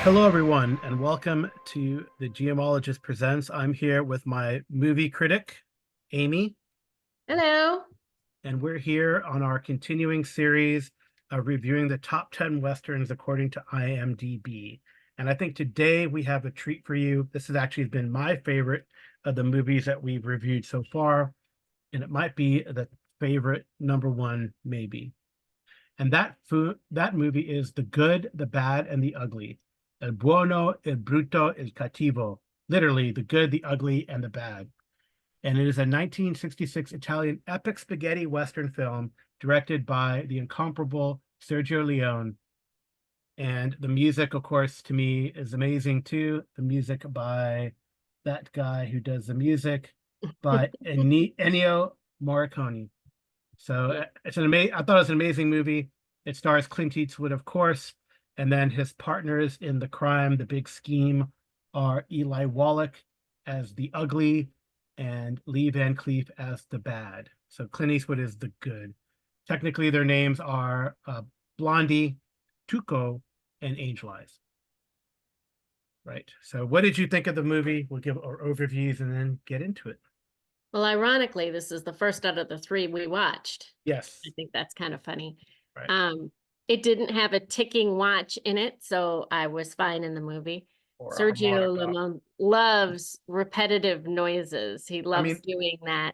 Hello, everyone, and welcome to the GMologist Presents. I'm here with my movie critic, Amy, Hello. and we're here on our continuing series of reviewing the top 10 Westerns according to IMDb. And I think today we have a treat for you. This has actually been my favorite of the movies that we've reviewed so far, and it might be the favorite number one, maybe. And that movie is The Good, the Bad, and the Ugly. El buono, el brutto, el cattivo. Literally, the good, the ugly, and the bad. And it is a 1966 Italian epic spaghetti Western film directed by the incomparable Sergio Leone. And the music, of course, to me is amazing too. The music by that guy who does the music by Ennio Morricone. So Yeah. it's an amazing. I thought it was an amazing movie. It stars Clint Eastwood, of course, and then his partners in the crime, the big scheme, are Eli Wallach as the ugly and Lee Van Cleef as the bad. So Clint Eastwood is the good. Technically, their names are Blondie, Tuco, and Angel Eyes. Right. So, what did you think of the movie? We'll give our overviews and then get into it. Well, ironically, this is the first out of the three we watched. Yes. I think that's kind of funny. Right. It didn't have a ticking watch in it, so I was fine in the movie. Or a Sergio harmonica. Leone loves repetitive noises. He I loves mean, doing that.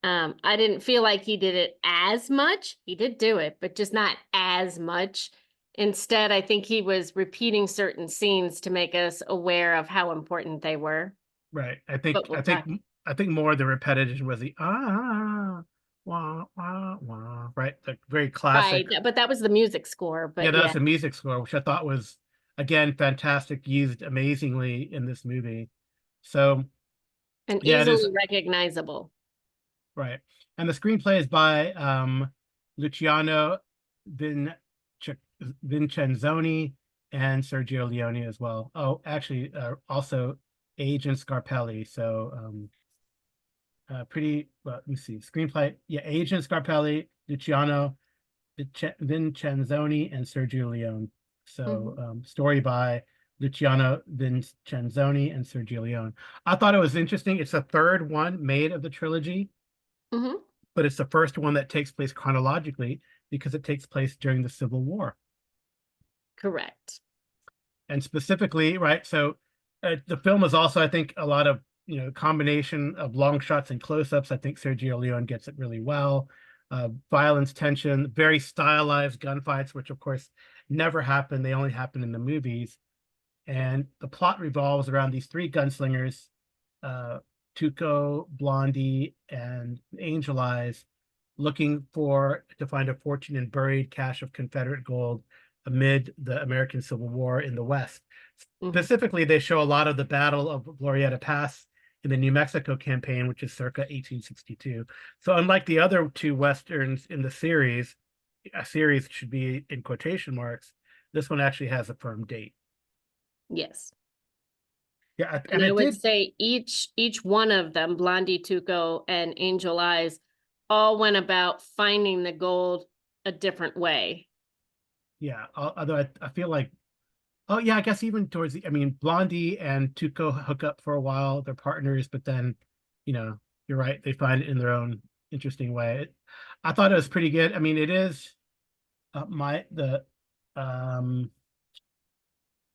I didn't feel like he did it as much. He did do it, but just not as much. Instead, I think he was repeating certain scenes to make us aware of how important they were. right. I But think I we'll think talk. I think more of the repetition was the wah wah wah, right? The very classic. Right, but that was the music score, Yeah, but that yeah, was the music score, which I thought was again fantastic, used amazingly in this movie. So and yeah, it is easily recognizable. right. And the screenplay is by Luciano Vin Vincenzoni and Sergio Leone as well. Oh, actually, also Agent Scarpelli. So pretty well, let me see, screenplay, yeah, Agent Scarpelli, Luciano Vincenzoni, and Sergio Leone. So Mhm. story by Luciano Vincenzoni and Sergio Leone. I thought it was interesting. It's the third one made of the trilogy, Mhm. but it's the first one that takes place chronologically because it takes place during the Civil War. Correct. And specifically, right, so the film is also, I think, a lot of combination of long shots and close-ups. I think Sergio Leone gets it really well. Violence, tension, very stylized gunfights, which of course never happen. They only happen in the movies. And the plot revolves around these three gunslingers, uh, Tuco, Blondie, and Angel Eyes, looking to find a fortune in buried cache of Confederate gold amid the American Civil War in the West. Mhm. Specifically, they show a lot of the Battle of Glorieta Pass in the New Mexico campaign, which is circa 1862. So, unlike the other two Westerns in the series, a series should be in quotation marks, this one actually has a firm date. Yes. Yeah, and And I it would did. say each one of them, Blondie, Tuco, and Angel Eyes, all went about finding the gold a different way. Yeah, although I feel like, oh yeah, I guess even towards I mean, Blondie and Tuco hook up for a while. They're partners, but then, you know, you're right. They find it in their own interesting way. I thought it was pretty good. I mean, it is um,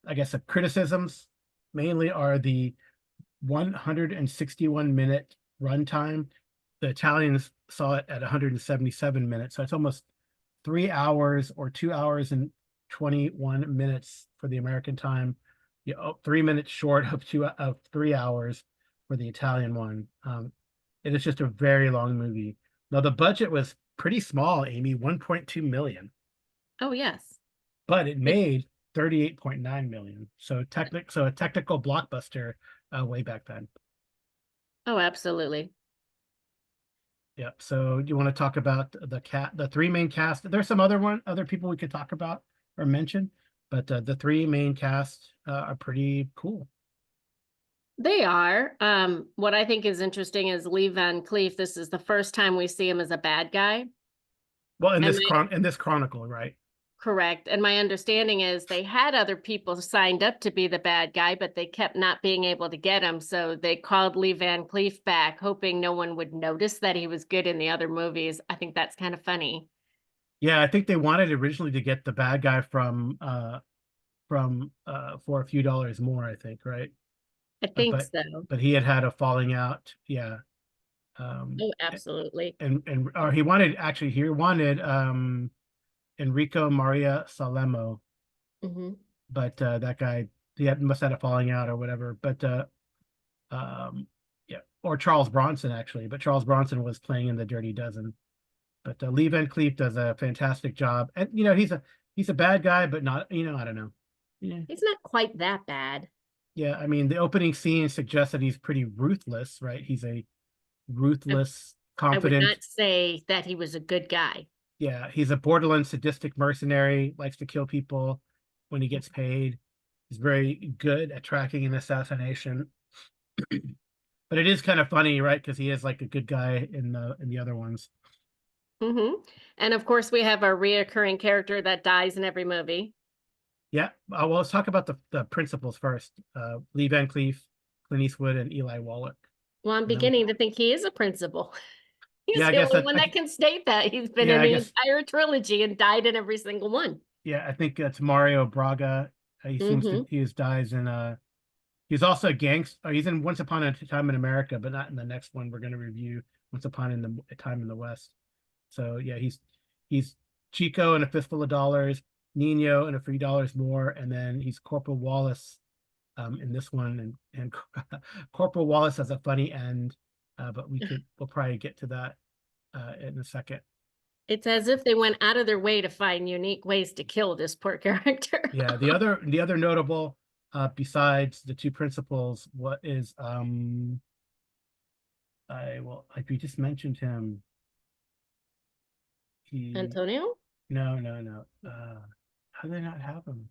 I guess the criticisms mainly are the 161-minute runtime. The Italians saw it at 177 minutes, so it's almost 3 hours or 2 hours and 21 minutes for the American time. 3 minutes short of 3 hours for the Italian one. It is just a very long movie. Now the budget was pretty small, Amy, 1.2 million, Oh, yes. but it It, made 38.9 million. So a technical blockbuster way back then. oh, absolutely. Yep. So do you want to talk about the three main cast? There's some other people we could talk about or mention, but the three main cast are pretty cool. They are. What I think is interesting is Lee Van Cleef. This is the first time we see him as a bad guy. Well, in And this chronicle, right? Correct. And my understanding is they had other people signed up to be the bad guy, but they kept not being able to get him. So they called Lee Van Cleef back, hoping no one would notice that he was good in the other movies. I think that's kind of funny. Yeah, I think they wanted originally to get the bad guy from for a few dollars more, I think, right? I think But so. he had a falling out. Yeah. Um Oh, absolutely. and or he wanted Enrico Maria Salerno, Hmm. but that guy must have had a falling out or whatever. But um yeah, or Charles Bronson actually, but Charles Bronson was playing in The Dirty Dozen. But Lee Van Cleef does a fantastic job, and he's a bad guy, but not, I don't know. Yeah, He's not quite that bad. yeah. I mean, the opening scene suggests that he's pretty ruthless, right? He's a I, ruthless, I would confident. not say that he was a good guy. Yeah, he's a borderline sadistic mercenary, likes to kill people when he gets paid. He's very good at tracking an assassination. But it is kind of funny, right? Because he is like a good guy in the other ones. Hmm. And of course, we have our reoccurring character that dies in every movie. Yeah. Well, let's talk about the principals first. Lee Van Cleef, Clint Eastwood, and Eli Wallach. Well, I'm And then, beginning to think he is a principal. He's yeah, I the guess only that, one that can state that. He's been yeah, in I the guess, entire trilogy and died in every single one. yeah, I think it's Mario Braga. Hmm. He dies in, he's also a gangster. He's in Once Upon a Time in America, but not in the next one we're going to review, Once Upon a Time in the West. So yeah, he's Chico in A Fistful of Dollars, Nino in A Few Dollars More, and then he's Corporal Wallace in this one, and Corporal Wallace has a funny end, but we'll probably get to that in a second. It's as if they went out of their way to find unique ways to kill this poor character. Yeah, the other notable besides the two principals, what is like we just mentioned him. He Antonio? No. How do they not have him?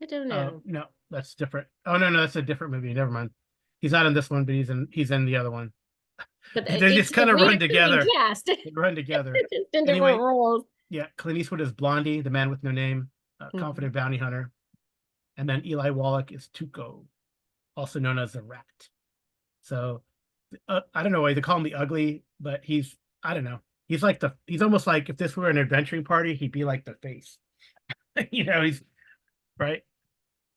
I don't Oh know. no, that's different. Oh no, that's a different movie. Never mind. He's not in this one, but he's in the other one. But They it's just a kind of run reoccurring together. cast. They run together. Just in different Anyway, roles. yeah, Clint Eastwood is Blondie, the man with no name, Mhm. confident bounty hunter, and then Eli Wallach is Tuco, also known as the Rat. So I don't know why they call him the Ugly, but I don't know. He's almost like if this were an adventuring party, he'd be like the face. He's right.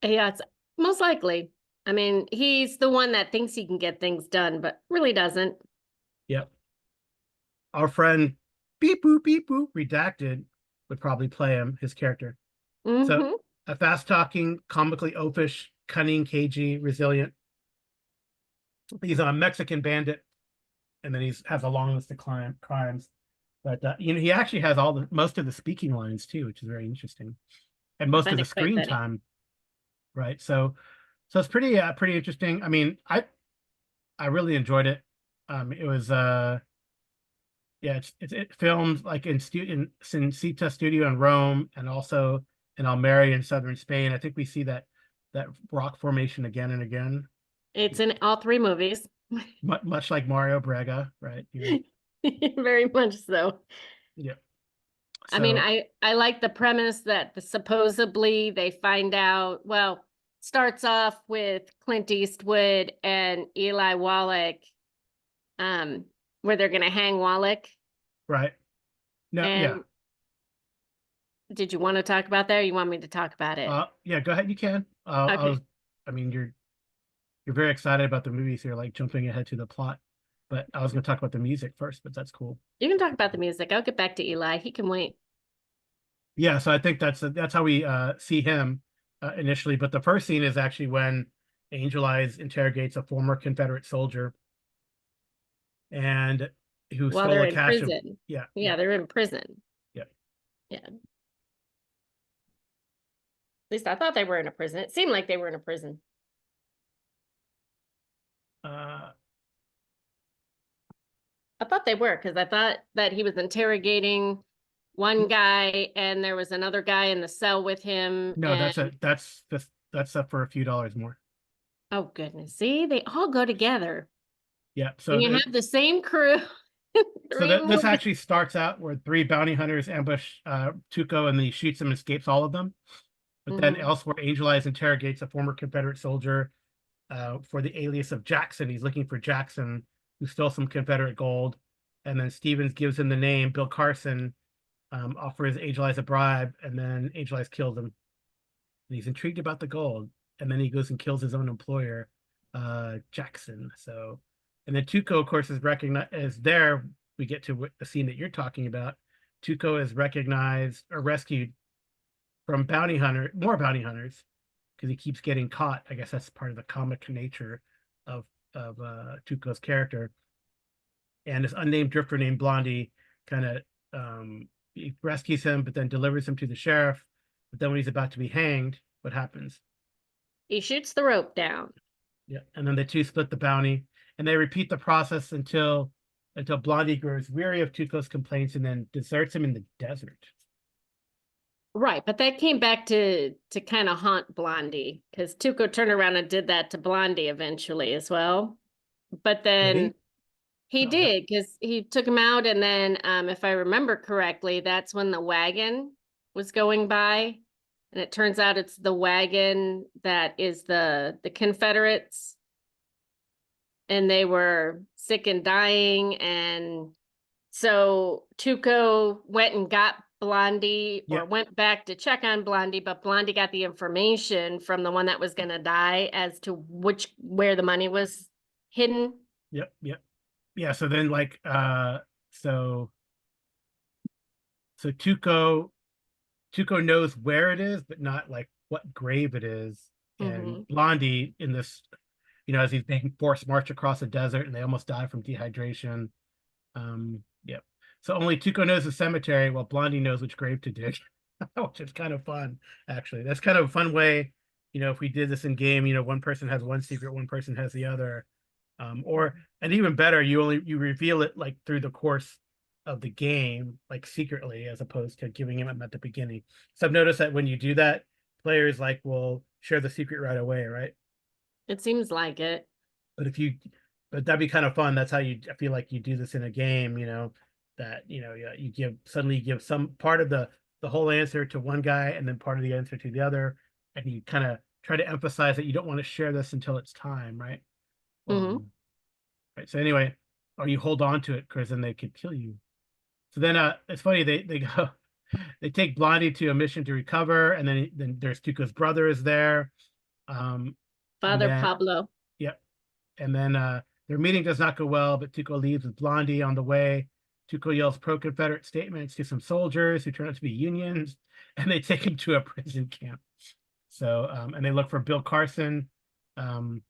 Yeah, it's most likely. I mean, he's the one that thinks he can get things done, but really doesn't. Yep. Our friend beep boop redacted would probably play his character. So Hmm. a fast talking, comically oafish, cunning, cagey, resilient. He's a Mexican bandit, and then has a long list of crimes. But he actually has most of the speaking lines too, which is very interesting, and I most of find the it quite screen funny. time, right? So it's pretty interesting. I mean, I really enjoyed it. It was yeah, it filmed like in Cincita Studio in Rome, and also in Almeria in southern Spain. I think we see that rock formation again and again, It's in all three movies. much like Mario Braga, right? Very much so. Yeah. I mean, So I like the premise that supposedly they find out, well, starts off with Clint Eastwood and Eli Wallach, um, where they're gonna hang Wallach. right. No, yeah. And did you want to talk about that or you want me to talk about it? Yeah, go ahead. You can. Okay. I mean, you're very excited about the movies here, like jumping ahead to the plot. But I was going to talk about the music first, but that's cool. You can talk about the music. I'll get back to Eli. He can wait. Yeah, so I think that's how we see him initially. But the first scene is actually when Angel Eyes interrogates a former Confederate soldier and who While stole they're a in cache of prison. yeah, Yeah, yeah, they're in prison. yeah. Yeah. At least I thought they were in a prison. It seemed like they were in a prison. Uh, I thought they were because I thought that he was interrogating one guy and there was another guy in the cell with him. no, And that's up for a few dollars more. oh, goodness. See, they all go together. Yeah, And so you have the same crew. So Three that this movies. actually starts out where three bounty hunters ambush Tuco, and then he shoots him and escapes all of them. But then Mhm. elsewhere, Angel Eyes interrogates a former Confederate soldier for the alias of Jackson. He's looking for Jackson, who stole some Confederate gold. And then Stevens gives him the name Bill Carson, offers Angel Eyes a bribe, and then Angel Eyes kills him. And he's intrigued about the gold, and then he goes and kills his own employer, Jackson. So, and then Tuco, of course, is recognized as there. We get to the scene that you're talking about. Tuco is recognized or rescued from more bounty hunters, because he keeps getting caught. I guess that's part of the comic nature of Tuco's character. And this unnamed drifter named Blondie kind of he rescues him, but then delivers him to the sheriff. But then when he's about to be hanged, what happens? He shoots the rope down. Yeah, and then the two split the bounty, and they repeat the process until Blondie grows weary of Tuco's complaints and then deserts him in the desert. Right, but that came back to kind of haunt Blondie because Tuco turned around and did that to Blondie eventually as well. But Did then he? he Oh, did because he took him out, and then if I remember correctly, that's when the wagon was going by, and it turns out it's the wagon that is the Confederates, and they were sick and dying, and so Tuco went and got Blondie or yep, went back to check on Blondie, but Blondie got the information from the one that was going to die as to where the money was hidden. yep. Yeah. So then, like, so so Tuco knows where it is, but not like what grave it is. And Hmm. Blondie in this, as he's being forced march across the desert, and they almost die from dehydration. Yep. So only Tuco knows the cemetery, while Blondie knows which grave to dig, which is kind of fun, actually. That's kind of a fun way, if we did this in game, one person has one secret, one person has the other. Or and even better, you reveal it like through the course of the game, like secretly, as opposed to giving him at the beginning. So I've noticed that when you do that, players like will share the secret right away, right? It seems like it. But if you, but that'd be kind of fun. That's how I feel like you do this in a game, that, you suddenly give some part of the whole answer to one guy and then part of the answer to the other. And you kind of try to emphasize that you don't want to share this until it's time, right? Hmm. Um, right. So anyway, or you hold on to it because then they could kill you. So then it's funny, they go they take Blondie to a mission to recover, and then there's Tuco's brother is there. Um, and Father then Pablo. yeah, and then their meeting does not go well, but Tuco leaves with Blondie on the way. Tuco yells pro-Confederate statements to some soldiers who turn out to be Unions, and they take him to a prison camp. So, and they look for Bill Carson, um,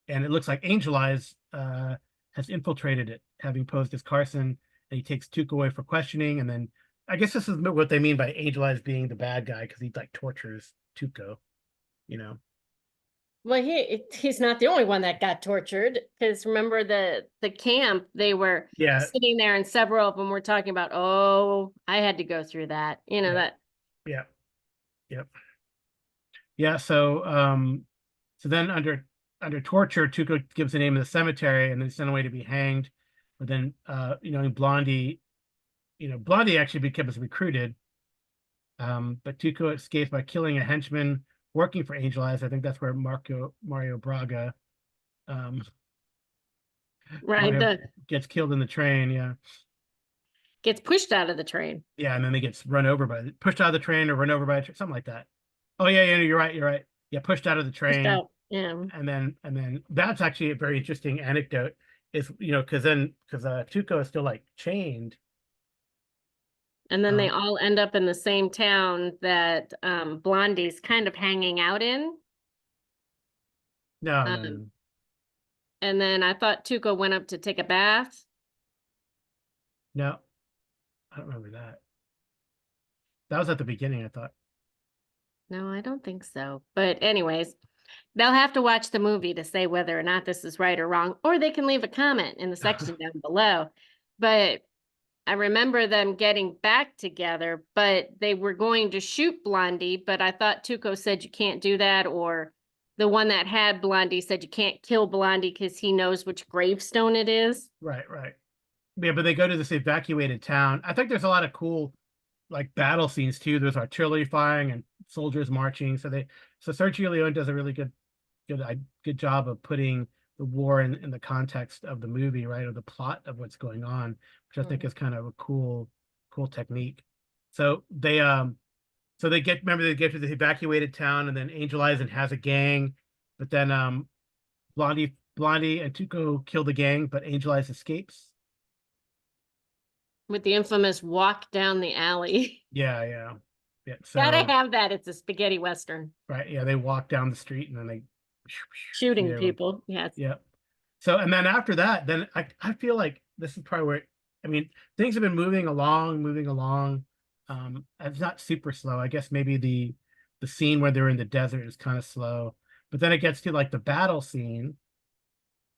and it looks like Angel Eyes has infiltrated it, having posed as Carson, and he takes Tuco away for questioning, and then I guess this is what they mean by Angel Eyes being the bad guy, because he like tortures Tuco, you know. Well, he's not the only one that got tortured because remember the camp, they were Yeah, sitting there and several of them were talking about, oh, I had to go through that. yeah, That yeah, yeah. Yeah, so then under torture, Tuco gives the name of the cemetery and then sent away to be hanged. But then Blondie, Blondie actually becomes recruited. But Tuco escapes by killing a henchman working for Angel Eyes. I think that's where Mario Braga um right, Mario the gets killed in the train, yeah. gets pushed out of the train. Yeah, and then they gets run over pushed out of the train or run over by a train, something like that. Oh yeah, you're right. Yeah, pushed out of the Pushed train. out. Yeah. And then that's actually a very interesting anecdote is because Tuco is still like chained. And then they um all end up in the same town that Blondie's kind of hanging out in. no, no, Um, no, and then I thought Tuco went up to take a bath. no, I don't remember that was at the beginning, I thought. No, I don't think so. But anyways, they'll have to watch the movie to say whether or not this is right or wrong, or they can leave a comment in the section down below. But I remember them getting back together, but they were going to shoot Blondie, but I thought Tuco said you can't do that, or the one that had Blondie said you can't kill Blondie because he knows which gravestone it is. Right, right. Yeah, but they go to this evacuated town. I think there's a lot of cool like battle scenes too. There's artillery firing and soldiers marching. So Sergio Leone does a really good job of putting the war in the context of the movie, right, or the plot of what's going on, which I think is kind of a cool technique. So they get, remember, they get to the evacuated town, and then Angel Eyes and has a gang, but then Blondie and Tuco kill the gang, but Angel Eyes escapes. With the infamous walk down the alley. Yeah. Gotta So have that. It's a spaghetti western. right, yeah, they walk down the street and then they Shooting near them. people. Yes. Yeah. So and then after that, then I feel like this is probably where, I mean, things have been moving along. It's not super slow. I guess maybe the scene where they're in the desert is kind of slow, but then it gets to like the battle scene,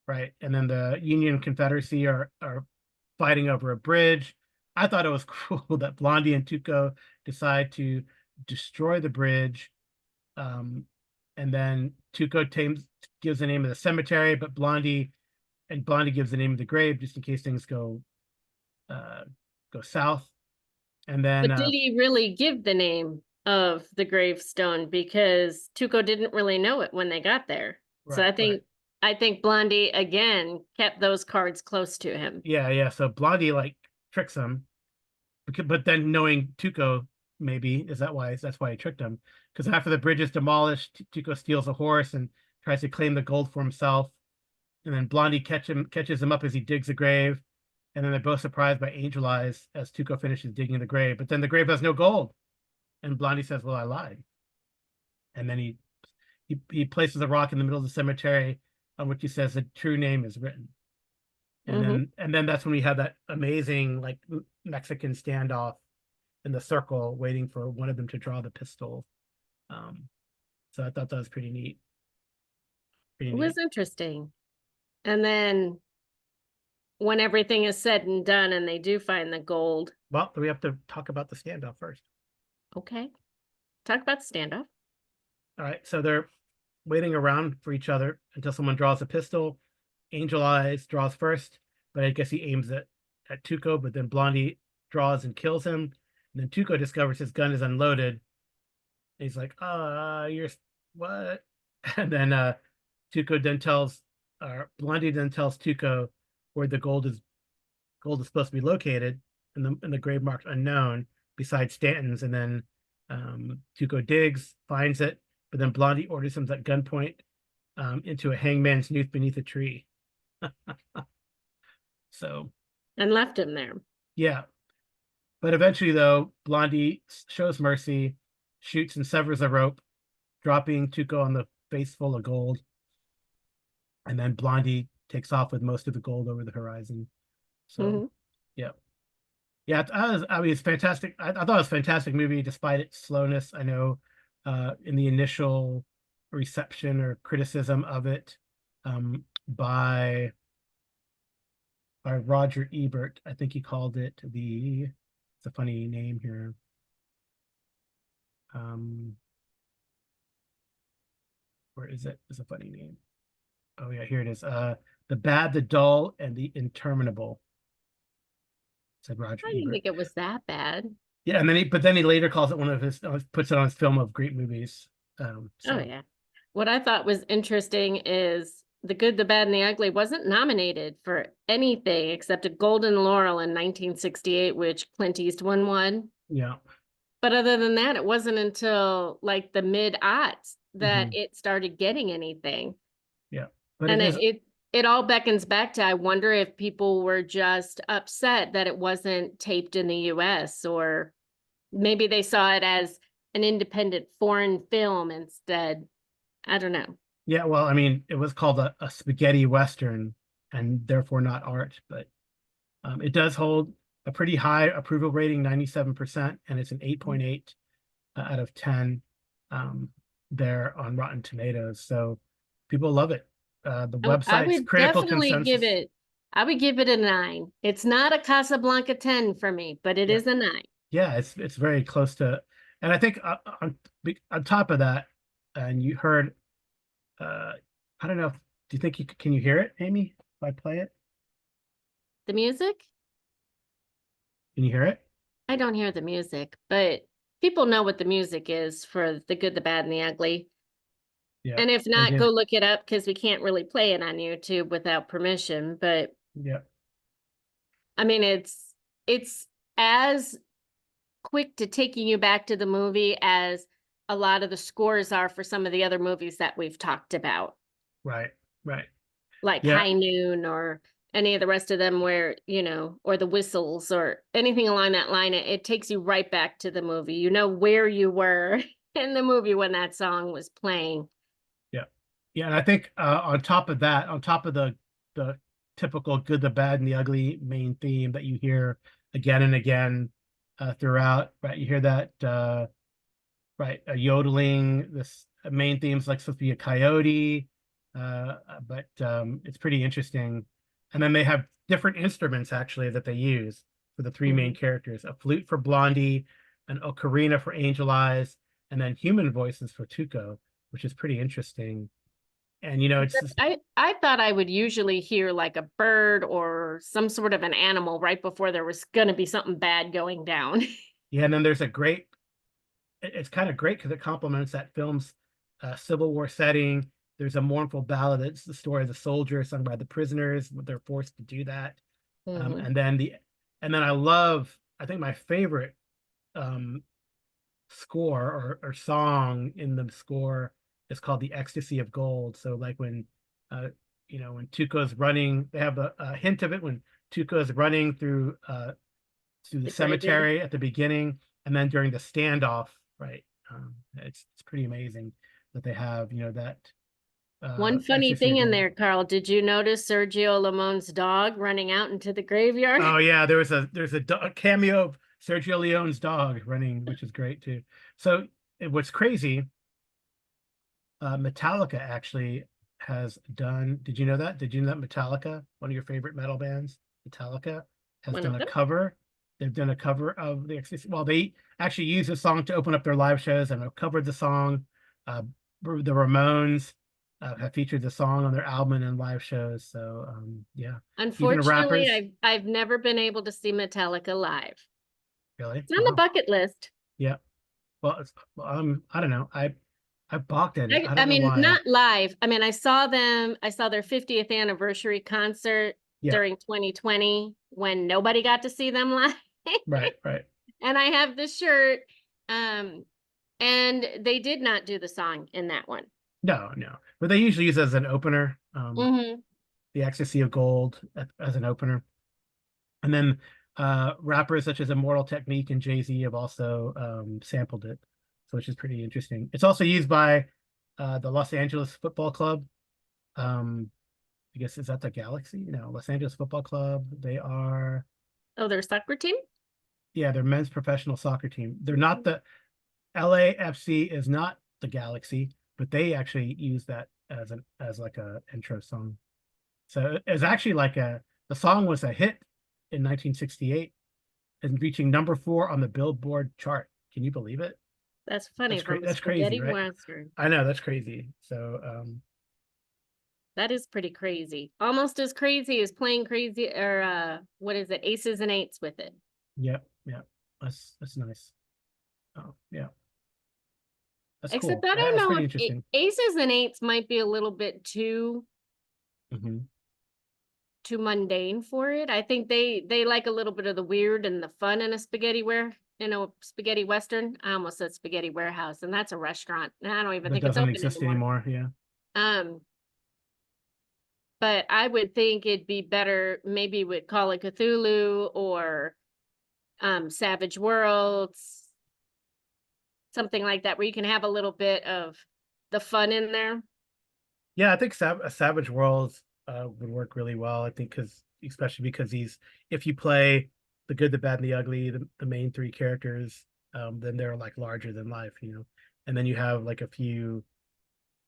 right? And then the Union and Confederacy are fighting over a bridge. I thought it was cool that Blondie and Tuco decide to destroy the bridge. And then Tuco gives the name of the cemetery, but Blondie gives the name of the grave just in case things go south. And then But did he really give the name of the gravestone? Because Tuco didn't really know it when they got there. So right. I think Blondie again kept those cards close to him. Yeah. So Blondie like tricks him, but then knowing Tuco, maybe that's why he tricked him. Because after the bridge is demolished, Tuco steals a horse and tries to claim the gold for himself. And then Blondie catches him up as he digs a grave. And then they're both surprised by Angel Eyes as Tuco finishes digging the grave. But then the grave has no gold. And Blondie says, "Well, I lied." And then he places a rock in the middle of the cemetery on which he says the true name is written. And then that's when we have that amazing like Mexican standoff in the circle, waiting for one of them to draw the pistol. So I thought that was pretty neat. It was interesting. And then when everything is said and done and they do find the gold. Well, we have to talk about the standoff first. Okay. Talk about the standoff. All right. So they're waiting around for each other until someone draws a pistol. Angel Eyes draws first, but I guess he aims at Tuco, but then Blondie draws and kills him. And then Tuco discovers his gun is unloaded. He's like, you're what? And then Tuco then tells Blondie then tells Tuco where the gold is supposed to be located, and the grave marked unknown beside Stanton's. And then Tuco digs, finds it, but then Blondie orders him at gunpoint into a hangman's noose beneath a tree. So and left him there. Yeah, but eventually though, Blondie shows mercy, shoots and severs a rope, dropping Tuco on the face full of gold. And then Blondie takes off with most of the gold over the horizon. So yeah. I mean, it's fantastic. I thought it was a fantastic movie despite its slowness. I know in the initial reception or criticism of it by Roger Ebert, I think he called it it's a funny name here. Where is it? It's a funny name. Oh yeah, here it is. The Bad, the Dull, and the Interminable, said Roger I Ebert. didn't think it was that bad. Yeah, and then he later calls it one of his, puts it on his film of great movies. Oh yeah. What I thought was interesting is The Good, the Bad, and the Ugly wasn't nominated for anything except a Golden Laurel in 1968, which Clint Eastwood won. Yeah. But other than that, it wasn't until like the mid-aughts that it started getting anything. Yeah. But and it all beckons back to, I wonder if people were just upset that it wasn't taped in the US, or maybe they saw it as an independent foreign film instead. I don't know. Yeah, well, I mean, it was called a spaghetti western and therefore not art, but it does hold a pretty high approval rating, 97%, and it's an 8.8 out of 10 there on Rotten Tomatoes. So people love it. The website's critical consensus. I would give it a 9. It's not a Casablanca 10 for me, but it is a 9. Yeah, it's very close to, and I think on top of that, and you heard I don't know. Do you think can you hear it, Amy? If I play it, The music? can you hear it? I don't hear the music, but people know what the music is for the good, the bad, and the ugly. Yeah, And if they not, do. go look it up because we can't really play it on YouTube without permission. But Yeah, I mean, it's as quick to taking you back to the movie as a lot of the scores are for some of the other movies that we've talked about, right, right. like Yeah, High Noon or any of the rest of them where, or the whistles or anything along that line. It takes you right back to the movie. You know where you were in the movie when that song was playing. yeah, yeah. And I think on top of that, on top of the typical good, the bad, and the ugly main theme that you hear again and again throughout, right? You hear that right, a yodeling. This main theme's like supposed to be a coyote, but it's pretty interesting. And then they have different instruments actually that they use for the three main Mhm. characters: a flute for Blondie, an ocarina for Angel Eyes, and then human voices for Tuco, which is pretty interesting. And it's Except just, I thought I would usually hear like a bird or some sort of an animal right before there was going to be something bad going down. yeah. And then there's a great, it's kind of great because it complements that film's Civil War setting. There's a mournful ballad. It's the story of the soldier sung by the prisoners. They're forced to do that. Mhm. And then I love, I think my favorite um, score or song in the score is called "The Ecstasy of Gold." So like uh, when Tuco's running, they have a hint of it when Tuco's running through the The graveyard. cemetery at the beginning, and then during the standoff, right? It's pretty amazing that they have that One funny ecstasy thing of in gold. there, Carl, did you notice Sergio Leone's dog running out into the graveyard? Oh yeah, there's a cameo of Sergio Leone's dog running, which is great too. So what's crazy, Metallica actually has done. Did you know that? Did you know that Metallica, one of your favorite metal bands, Metallica, has One done of a them. cover? They've done a cover of the Ecstasy. Well, they actually used the song to open up their live shows and have covered the song. Uh, the Ramones have featured the song on their album and live shows. So yeah, even Unfortunately, rappers. I've never been able to see Metallica live. Really? It's on the Wow. bucket list. Yeah. Well, I don't know. I balked at it. I I don't know mean, why. not live. I mean, I saw them. I saw their 50th anniversary concert Yeah. during 2020 when nobody got to see them live. Right. Right. And I have the shirt. Um, and they did not do the song in that one. No, no. But they usually use it as an opener. Hmm. The Ecstasy of Gold as an opener. And then rappers such as Immortal Technique and Jay-Z have also sampled it, so which is pretty interesting. It's also used by the Los Angeles Football Club. Um, I guess is that the Galaxy? No, Los Angeles Football Club. They are, Oh, their soccer team? yeah, they're men's professional soccer team. They're not the LAFC is not the Galaxy, but they actually use that as like a intro song. So it's actually like the song was a hit in 1968 and reaching number 4 on the Billboard chart. Can you believe it? That's funny That's great. from That's crazy, Spaghetti right? Western. I know that's crazy. So That is pretty crazy. Almost as crazy as playing crazy or what is it? Aces and eights with it. yeah, yeah. That's nice. Oh, yeah. That's Except cool. I don't That's know pretty if interesting. aces and eights might be a little bit Hmm. too mundane for it. I think they like a little bit of the weird and the fun in a spaghetti western. I almost said spaghetti warehouse, and that's a restaurant. And I don't even That think it's doesn't open exist anymore. anymore. Yeah. Um, but I would think it'd be better maybe with Call of Cthulhu or Savage Worlds, something like that, where you can have a little bit of the fun in there. Yeah, I think Savage Worlds would work really well. I think because especially because if you play the good, the bad, and the ugly, the main 3 characters, then they're like larger than life. And then you have like a few,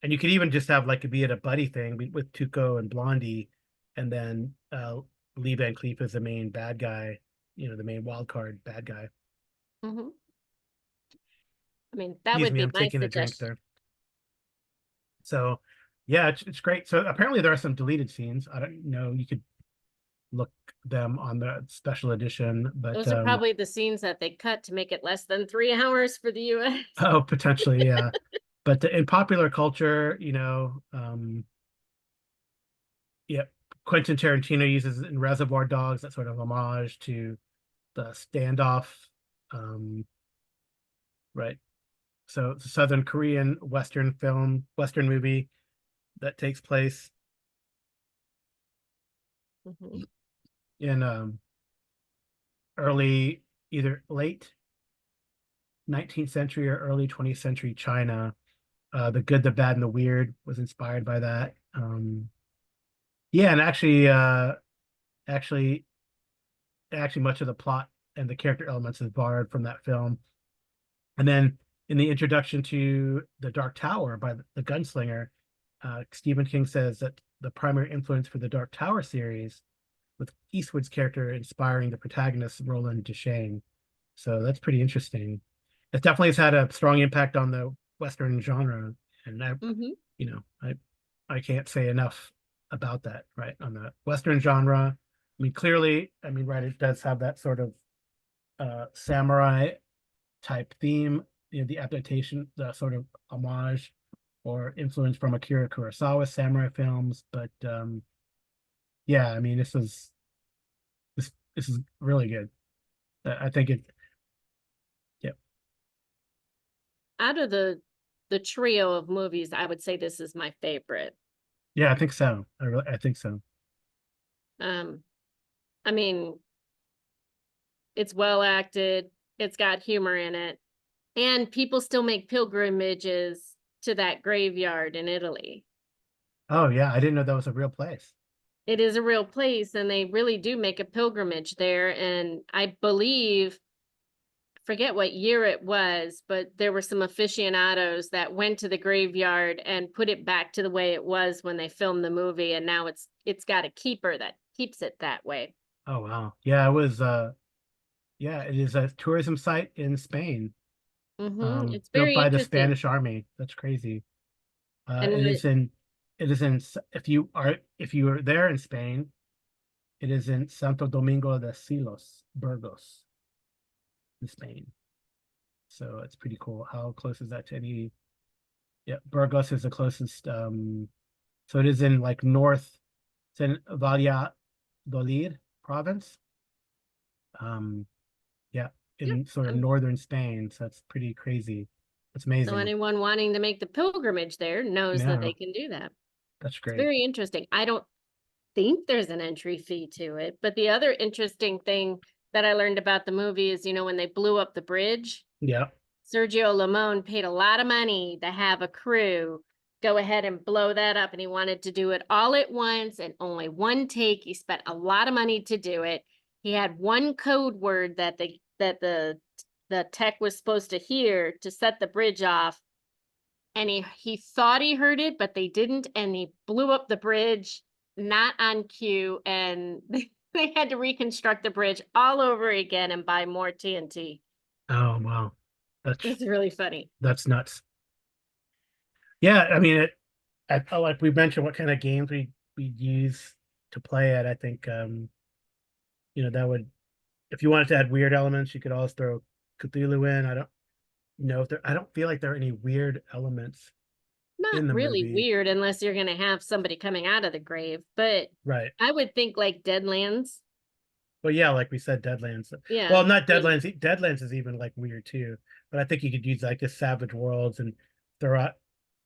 and you could even just have like be it a buddy thing with Tuco and Blondie, and then Lee Van Cleef is the main bad guy, the main wild card bad guy. Hmm. I mean, that Excuse would me, be I'm my taking a drink suggestion. there. So, Yeah, it's great. So apparently there are some deleted scenes. I don't know. You could look them on the special edition, but Those are probably the scenes that they cut to make it less than 3 hours for the US. oh, potentially, yeah. But in popular culture, yeah, Quentin Tarantino uses in Reservoir Dogs that sort of homage to the standoff, um, right? So it's a Southern Korean Western movie that takes place Mhm. in early, either late 19th century or early 20th century China. The Good, the Bad, and the Weird was inspired by that. Yeah, and actually, actually, much of the plot and the character elements is borrowed from that film. And then in the introduction to The Dark Tower by the Gunslinger, Stephen King says that the primary influence for the Dark Tower series with Eastwood's character inspiring the protagonist Roland Deschain. So that's pretty interesting. It definitely has had a strong impact on the Western genre, and Mhm. you know, I can't say enough about that, right? On the Western genre, I mean, clearly, I mean, right, it does have that sort of samurai type theme, the adaptation, the sort of homage or influence from Akira Kurosawa samurai films. But yeah, I mean, this is really good. I think it, yeah, Out of the trio of movies, I would say this is my favorite. yeah, I think so. I think so. Um, I mean, it's well acted, it's got humor in it, and people still make pilgrimages to that graveyard in Italy. Oh yeah, I didn't know that was a real place. It is a real place, and they really do make a pilgrimage there. And I believe, forget what year it was, but there were some aficionados that went to the graveyard and put it back to the way it was when they filmed the movie, and now it's got a keeper that keeps it that way. Oh wow, yeah, it was. Yeah, it is a tourism site in Spain, It's built very by the interesting. Spanish Army. That's crazy. And It is in, if you are there in Spain, it is in Santo Domingo de Silos, Burgos, in Spain. So it's pretty cool. How close is that to any? Yeah, Burgos is the closest. So it is in like north. It's in Valladolid province. Um, yeah, yeah, in sort of um, northern Spain. So it's pretty crazy. It's so amazing. anyone wanting to make the pilgrimage there knows that Yeah, they can do that. that's It's great. very interesting. I don't think there's an entry fee to it, but the other interesting thing that I learned about the movie is, when they blew up the bridge, Yeah. Sergio Leone paid a lot of money to have a crew go ahead and blow that up, and he wanted to do it all at once and only one take. He spent a lot of money to do it. He had one code word that the tech was supposed to hear to set the bridge off, and he thought he heard it, but they didn't, and he blew up the bridge not on cue, and they had to reconstruct the bridge all over again and buy more TNT. Oh wow. That's It's really funny. that's nuts. Yeah, I mean like we mentioned what kind of games we use to play it. I think that would, if you wanted to add weird elements, you could always throw Cthulhu in. I don't know if there I don't feel like there are any weird elements Not in the really movie. weird unless you're going to have somebody coming out of the grave, but Right. I would think like Deadlands. Well, yeah, like we said, Deadlands. Yeah. Well, not I mean, Deadlands. Deadlands is even like weird too. But I think you could use like the Savage Worlds and throw out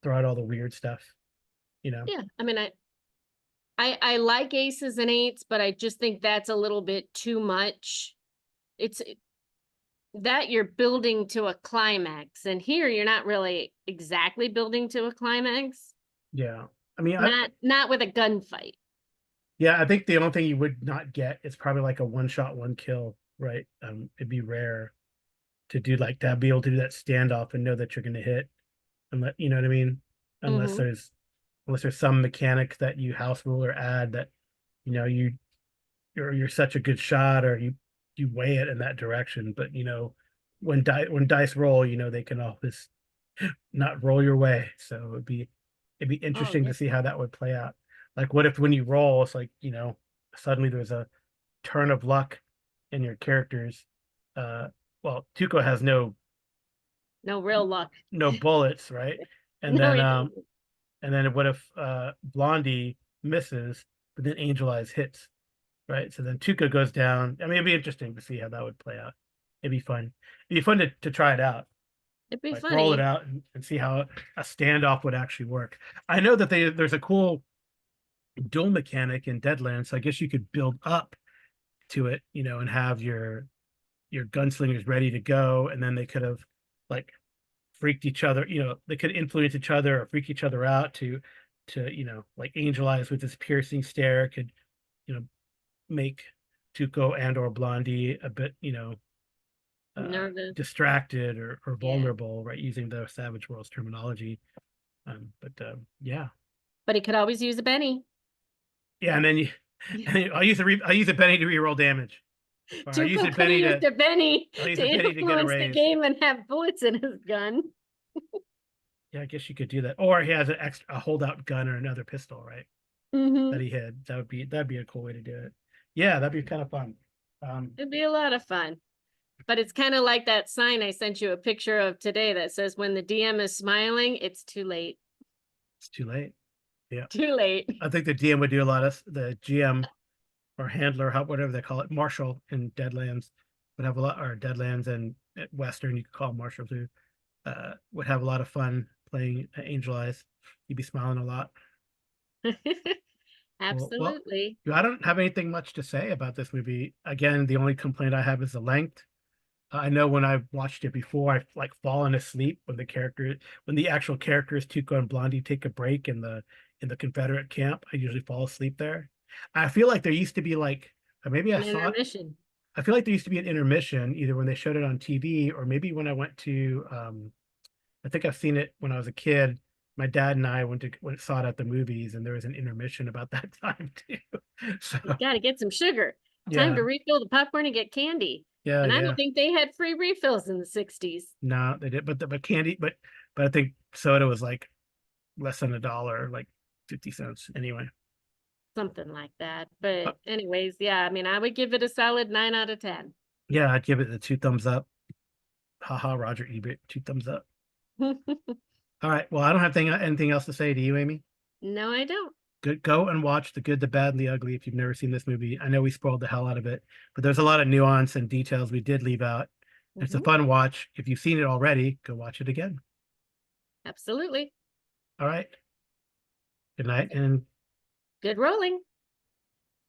throw out all the weird stuff, you know. yeah. I mean, I like aces and eights, but I just think that's a little bit too much. It's that you're building to a climax, and here you're not really exactly building to a climax. Yeah. I mean, Not with a gunfight. yeah, I think the only thing you would not get is probably like a one shot, one kill, right? It'd be rare to do like that, be able to do that standoff and know that you're going to hit, and let you know what I mean. Unless Hmm. there's unless there's some mechanic that you house rule or add that you're such a good shot, or you weigh it in that direction. But when dice roll, they can always not roll your way. So it would be It'd be Oh, interesting yeah. to see how that would play out. Like, what if when you roll, it's like, suddenly there's a turn of luck in your characters. Uh, well, Tuco has No real luck. no bullets, right? And No, then he doesn't. what if Blondie misses, but then Angel Eyes hits, right? So then Tuca goes down. I mean, it'd be interesting to see how that would play out. It'd be fun. It'd be fun to try it out, It'd be like roll it funny. out and see how a standoff would actually work. I know that there's a cool duel mechanic in Deadlands, so I guess you could build up to it, and have your gunslingers ready to go, and then they could have like freaked each other, they could influence each other or freak each other out to like Angel Eyes with his piercing stare could, you know, make Tuco and or Blondie a bit, Nervous. distracted or Yeah. vulnerable, right? Using the Savage Worlds terminology. But yeah. But he could always use a Benny. Yeah, and then I use a Benny to reroll damage. Or I use Tuco a could have Benny used a Benny I use to a Benny to get a influence the raise. game and have bullets in his gun. Yeah, I guess you could do that. Or he has a holdout gun or another pistol, right? That Hmm. he had. That'd be a cool way to do it. Yeah, that'd be kind of fun. It'd be a lot of fun. But it's kind of like that sign I sent you a picture of today that says when the DM is smiling, it's too late. It's too late. Yeah. Too late. I think the DM would do a lot of the GM or handler, whatever they call it, Marshall in Deadlands would have a lot, or Deadlands and at Western, you could call Marshall too, would have a lot of fun playing Angel Eyes. You'd be smiling a lot. Cool. Well, Absolutely. I don't have anything much to say about this movie. Again, the only complaint I have is the length. I know when I've watched it before, I've like fallen asleep when the actual characters Tuco and Blondie take a break in the Confederate camp. I usually fall asleep there. I feel like there used to be like, or maybe I An saw it. intermission. I feel like there used to be an intermission either when they showed it on TV or maybe when I went to. I think I've seen it when I was a kid. My dad and I saw it at the movies, and there was an intermission about that time too. So You got to get some sugar. Time yeah, to refill the popcorn and get candy. yeah, And I yeah. don't think they had free refills in the 60s. No, they did, but candy, but I think soda was like less than $1, like 50 cents anyway. Something like that. Uh, But anyways, yeah, I mean, I would give it a solid 9 out of 10. yeah, I'd give it the 2 thumbs up. Haha, Roger Ebert, 2 thumbs up. All right. Well, I don't have anything else to say to you, Amy. No, I don't. Good. Go and watch The Good, the Bad, and the Ugly if you've never seen this movie. I know we spoiled the hell out of it, but there's a lot of nuance and details we did leave out. It's a Mhm. fun watch. If you've seen it already, go watch it again. Absolutely. All right. Good night and Good rolling.